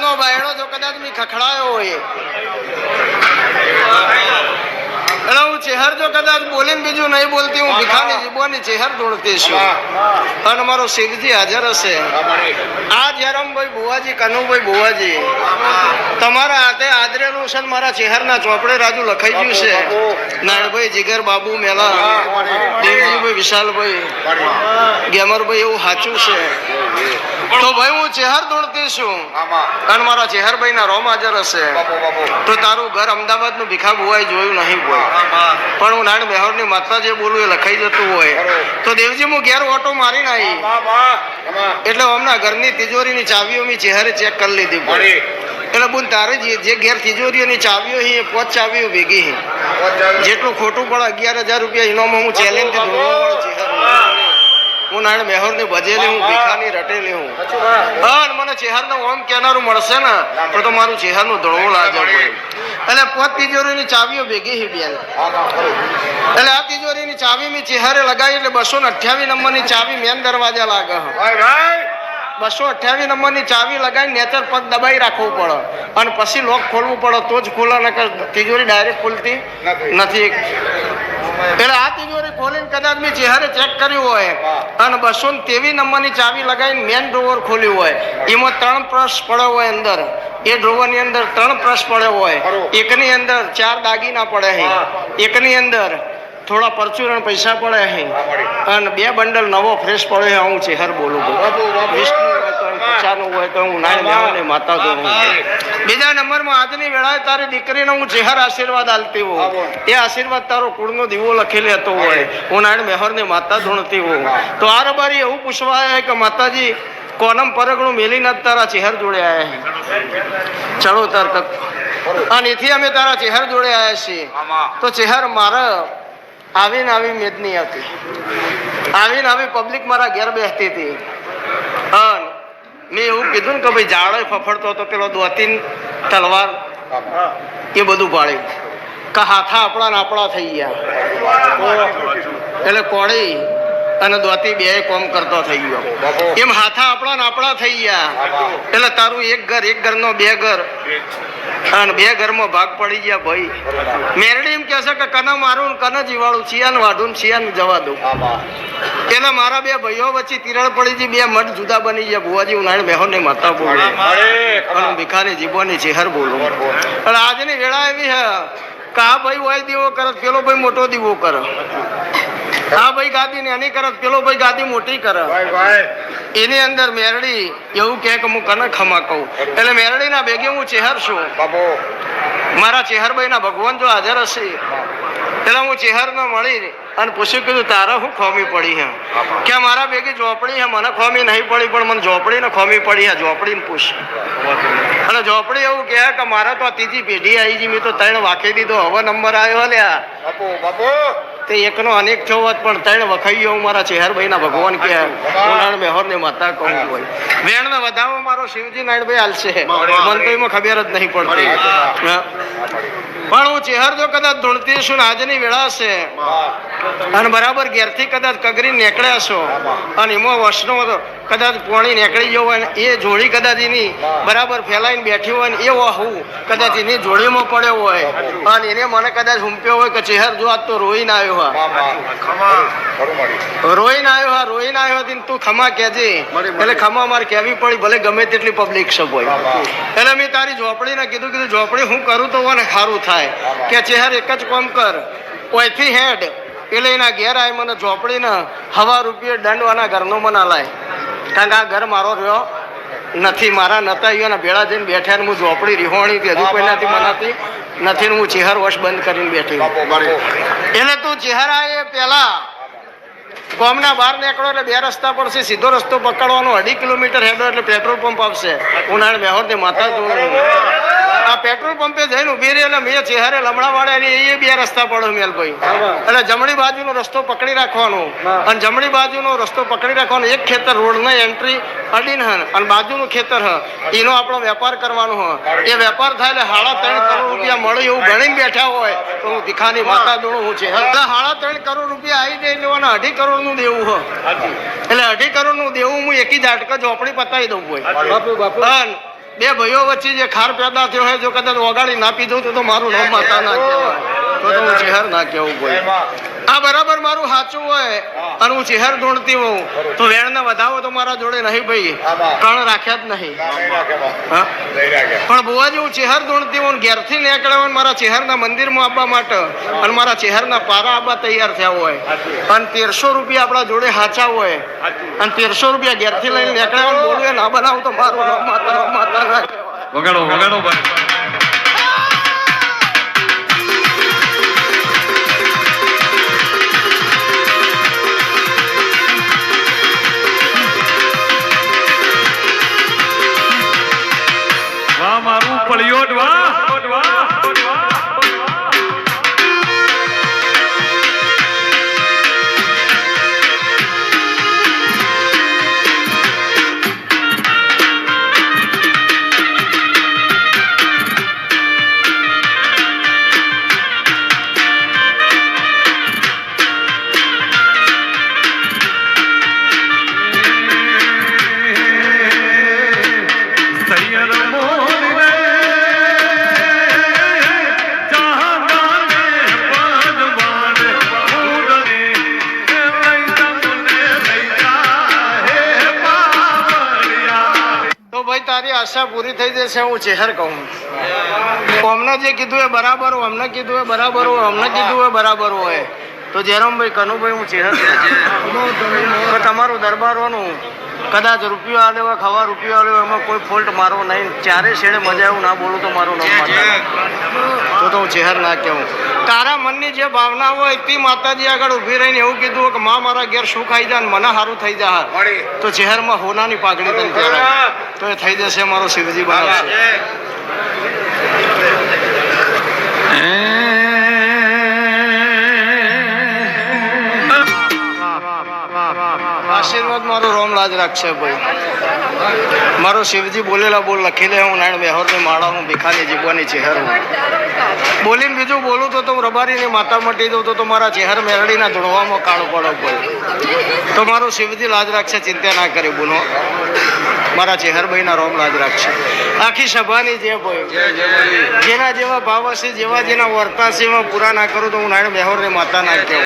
ઘરનો બાયણો જો કદાચ મેં ખખડાયો હોય એટલે હું ચહેર જો કદાચ બોલીને બીજું નહીં બોલતી, હું ભીખાની જીબોની ચહેર દોડતી છું અને મારો શિવજી હાજર હશે. આ જયરામભાઈ બુવાજી, કનુભાઈ બુવાજી, તમારા હાથે આદરેલું છે, મારા ચહેરના ચોપડે રાજુ લખાઈ ગયું છે. નાણભાઈ જીગર બાબુ મેલા, દેવજીભાઈ વિશાલભાઈ, ગેમરભાઈ, એવું સાચું છે. તો ભાઈ હું ચહેર દોડતી છું અને મારા ચહેરભાઈ ના રોમ હાજર હશે. તો તારું ઘર અમદાવાદ નું ભીખા બુવાઈ જોયું નહીં હોય, પણ હું નાણ બેહોર ની માતા જે બોલું એ લખાઈ જતું હોય. તો દેવજી હું ઘેર ઓટો મારીને આવી એટલે હમણાં ઘરની તિજોરીની ચાવીઓ મેં ચહેરે ચેક કરી લીધી. એટલે બોલ તારે જે ઘેર તિજોરીઓની ચાવીઓ એ 5 ચાવીઓ ભેગી, જેટલું ખોટું પડે 11,000 રૂપિયા ઇનામમાં હું ચેલેન્જ હું નાણ મેહોર ની ભજેલી હું, ભીખાની રટેલી હું. અને મને ચહેર નું ઓમ કેનારું મળશે ને તો મારું ચહેર નું ધોળવું લાગે. એટલે 5 તિજોરીની ચાવીઓ ભેગી હી બેન. એટલે આ તિજોરીની ચાવી મેં ચહેરે લગાવી એટલે 228 નંબરની ચાવી મેન દરવાજા લાગે. 228 નંબરની ચાવી લગાવી નેચર પગ દબાઈ રાખવું પડે અને પછી લોક ખોલવું પડે તો જ ખોલે, નકર તિજોરી ડાયરેક્ટ ખુલતી નથી. એટલે આ તિજોરી ખોલીને કદાચ મેં ચહેરે ચેક કર્યું હોય અને 223 નંબરની ચાવી લગાવીને મેન ડ્રોવર ખોલ્યું હોય, એમાં 3 પર્સ પડ્યો હોય અંદર. એ ડ્રોવર ની અંદર 3 પર્સ પડ્યો હોય, એકની અંદર 4 દાગીના પડે છે, એકની અંદર થોડા પરચુરણ પૈસા પડે છે અને 2 બંડલ નવો ફ્રેશ પડે છે. હું ચહેર બોલું વિષ્ણુ હોય તો 50 હોય તો હું નાની માતા દઉં. બીજા નંબરમાં આજની વેળાએ તારી દીકરીને હું ચહેર આશીર્વાદ આલતી હોઉં. એ આશીર્વાદ તારો કુળનો દીવો લખેલી હતો હોય, હું નાની મેહોર ની માતા ધૂણતી હોઉં. તો આ રબારી એવું પૂછવા આવ્યા કે માતાજી કોનમ પરગણું મેલીને જ તારા ચહેર જોડે આવ્યા છે. ચલો તાર અને એથી અમે તારા ચહેર જોડે આવ્યા છીએ. તો ચહેર મારા આવીને આવી મેદની હતી, આવીને આવી પબ્લિક મારા ઘેર બેસતી હતી. અને મેં એવું કીધું ને કે ભાઈ જાડો ફફડતો હતો પેલો દોતીન તલવાર એ બધું પાડ્યું કે હાથા આપણા થઈ ગયા. એટલે કોળી અને દોતી 2 કોમ કરતો થઈ ગયો. એમ હાથા આપણા થઈ ગયા. એટલે તારું એક ઘરનો 2 ઘર અને 2 ઘરમાં ભાગ પડી ગયા. ભાઈ મેરડી એમ કહેશે કે કને મારું કને જીવાળું, છિયાન વાઢું છિયાન જવા દઉં. એટલે મારા 2 ભાઈઓ વચ્ચે તિરાડ પડી ગઈ, 2 મઠ જુદા બની ગયા. ભુવાજી હું નાની બેહોર ની માતા બોલું અને ભીખાની જીબોની ચહેર બોલું. એટલે આજની વેળા એવી હે કે આ ભાઈ હોય દીવો કરત, પેલો ભાઈ મોટો દીવો કરે. આ ભાઈ ગાદી નાની કરત, પેલો ભાઈ ગાદી મોટી કરે. એની અંદર મેરડી એવું કહે કે હું કને ખમા કહું. એટલે મેરડી ના ભેગે હું ચહેર છું. મારા ચહેરભાઈ ના ભગવાન જો હાજર હશે એટલે હું ચહેર ને મળી અને પૂછ્યું, કીધું તારા શું ખોમી પડી હે? કે મારા ભેગી ઝોપડી હે, મને ખોમી નહીં પડી પણ મને ઝોપડી ને ખોમી પડી હે. ઝોપડી ને પૂછ. અને ઝોપડી એવું કહે કે મારા તો 3જી પેઢી આવી ગઈ, મેં તો 3 વાંખી દીધો, હવે નંબર આવ્યો લ્યા. તે એકનો અનેક થયો હોત પણ 3 વખાઈ ગયો. મારા ચહેરભાઈ ના ભગવાન કે નાણ મેહોર ની માતા કહું હોય. વેણ ને વધાવો મારો શિવજી નાયણભાઈ હાલશે, મને તો એમાં ખબર જ નહીં પડતી. પણ હું ચહેર જો કદાચ ધૂણતી છું ને આજની વેળા છે અને બરાબર ઘેરથી કદાચ કગરી નીકળ્યા છો અને એમાં વસનો કદાચ પોણી નીકળી ગયો હોય ને એ જોડી કદાચ એની બરાબર ફેલાઈને બેઠી હોય ને એ હું કદાચ એની જોડીમાં પડ્યો હોય અને એને મને કદાચ હુંપ્યો હોય કે ચહેર જો આજ તો રોઈને આવ્યો હા, રોઈને આવ્યો તું ખમા કહેજે. એટલે ખમા મારે કહેવી પડી, ભલે ગમે તેટલી પબ્લિક સબ હોય. એટલે મેં તારી ઝોપડીને કીધું ઝોપડી હું કરું તો મને સારું થાય કે ચહેર એક જ કામ કર, ઓયથી હેડ એટલે એના ઘેર આવે મને ઝોપડીને 1,000 રૂપિયા દંડવાના ઘરનો મને લાય. કારણ કે આ ઘર મારો રહ્યો નથી, મારા નતા ને ભેળા જઈને બેઠા ને હું ઝોપડી રિહોણી હતી, હજુ પહેલાથી મનાતી નથી ને હું ચહેર વશ બંધ કરીને બેઠી. એટલે તું ચહેરા એ પેલા ગામના બહાર નીકળો એટલે 2 રસ્તા પડશે, સીધો રસ્તો પકડવાનો, 2.5 કિલોમીટર હેડો એટલે પેટ્રોલ પંપ આવશે. ઉનાળે મેહોર ની માતા આ પેટ્રોલ પંપે જઈને ઉભી રહી એટલે મેં ચહેરે લમણા વાળા એ 2 રસ્તા પડો મેલભાઈ. એટલે જમણી બાજુનો રસ્તો પકડી રાખવાનો અને જમણી બાજુનો રસ્તો પકડી રાખવાનો. એક ખેતર રોડની એન્ટ્રી અડીને અને બાજુનું ખેતર એનો આપણો વેપાર કરવાનો હોય. એ વેપાર થાય એટલે 3.5 કરોડ રૂપિયા મળે એવું ગણીને બેઠા હોય તો હું ભીખાની માતા દોડું હું છે. એટલે 3.5 કરોડ રૂપિયા આવી જાય લેવાના 2.5 કરોડ નું દેવું હોય. એટલે 2.5 કરોડ નું દેવું હું એકી ઝાટકા ઝોપડી પતાવી દઉં હોય. બે ભાઈઓ વચ્ચે જે ખાર પેદા થયો હોય જો કદાચ ઓગાળી નાપી દઉં તો મારું નામ માતા ના કહેવાય, તો હું ચહેર ના કહેવું કોઈ. આ બરાબર મારું સાચું હોય અને હું ચહેર ધૂણતી હોઉં તો વેણને વધાવો તો મારા જોડે નહીં ભાઈ, કણ રાખ્યા જ નહીં. હા, પણ બુવાજી હું ચહેર ધૂણતી હોઉં, ઘેરથી નીકળ્યા મારા ચહેરના મંદિરમાં આવવા માટે અને મારા ચહેરના પારા આવવા તૈયાર થયા હોય અને 1300 રૂપિયા આપણા જોડે સાચા હોય અને 1300 રૂપિયા ઘેરથી લઈને નીકળ્યા બોલું ના બનાવું તો મારું નામ માતા ના કહેવાય. વગાડો વગાડો ભાઈ. વાહ મારું પળિયોટ વાહ. તારી આશા પૂરી થઈ જશે. હું ચહેર કહું અમને જે કીધું એ બરાબર હોય, અમને કીધું એ બરાબર હોય, અમને કીધું એ બરાબર હોય તો જયરામભાઈ કનુભાઈ હું ચહેર તો તમારું દરબારોનું કદાચ રૂપિયો આલ્યો હોય, ખવા રૂપિયો આલ્યો એમાં કોઈ ફોલ્ટ મારો નહીં. ચારે છેડે મજા એવું ના બોલું તો મારું નામ માતા, તો હું ચહેર ના કહેવું. તારા મનની જે ભાવના હોય તે માતાજી આગળ ઊભી રહીને એવું કીધું કે માં મારા ઘેર શું ખાઈ જાય મને સારું થઈ જાય તો ચહેરમાં હોનાની પાઘડી તને કહેવાય તો એ થઈ જશે. મારો શિવજી બનાવશે. આશીર્વાદ મારો રોમ લાજ રાખશે ભાઈ. મારો શિવજી બોલેલા બોલ લખી લે. હું નારાયણ બેહોરની માળા હું ભીખાની જીવવાની ચહેર હું બોલીને બીજું બોલું તો હું રબારીની માતા મટી દઉં તો મારા ચહેર મેરડીના ધૂણવામાં કાળો પડો ભાઈ. તો મારો શિવજી લાજ રાખશે, ચિંતા ના કરી બોલો. મારા ચહેરભાઈના રોમ લાજ રાખશે. આખી સભાની જે ભાઈ જેના જેવા ભાવ હશે, જેવા જેના વર્તા છે એમાં પૂરા ના કરું તો હું નારાયણ બેહોરની માતા ના કહેવું.